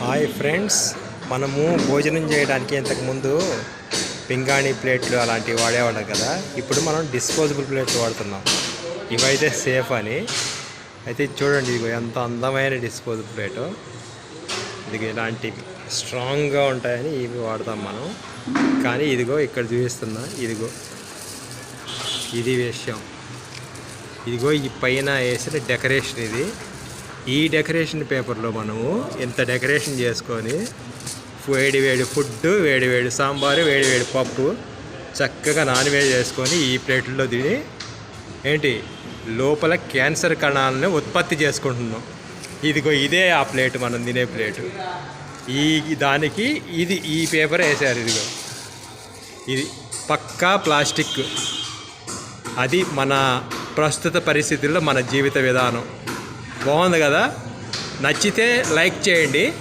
Hi friends, మనము భోజనం చేయడానికి ఇంతకుముందు పింగాణి ప్లేట్లు అలాంటివి వాడేవాళ్ళం కదా. ఇప్పుడు మనం డిస్పోజబుల్ ప్లేట్లు వాడుతున్నాం. ఇవైతే సేఫ్ అని అయితే చూడండి, ఇదిగో ఎంత అందమైన డిస్పోజబుల్ ప్లేటు. ఇది ఇలాంటివి స్ట్రాంగ్గా ఉంటాయని ఇవి వాడతాం మనం. కానీ ఇదిగో ఇక్కడ చూపిస్తున్నా, ఇదిగో ఇది విషయం. ఇదిగో ఈ పైన వేసిన డెకరేషన్. ఇది ఈ డెకరేషన్ పేపర్లో మనము ఇంత డెకరేషన్ చేసుకొని వేడి వేడి ఫుడ్, వేడి వేడి సాంబారు, వేడి వేడి పప్పు చక్కగా నాన్ వెజ్ చేసుకొని ఈ ప్లేట్లో తిని ఏంటి లోపల క్యాన్సర్ కణాలను ఉత్పత్తి చేసుకుంటున్నాం. ఇదిగో ఇదే ఆ ప్లేట్, మనం తినే ప్లేటు. దానికి ఈ పేపర్ వేసారు. ఇదిగో ఇది పక్కా ప్లాస్టిక్. అది మన ప్రస్తుత పరిస్థితుల్లో మన జీవిత విధానం. బాగుంది కదా? నచ్చితే లైక్ చేయండి.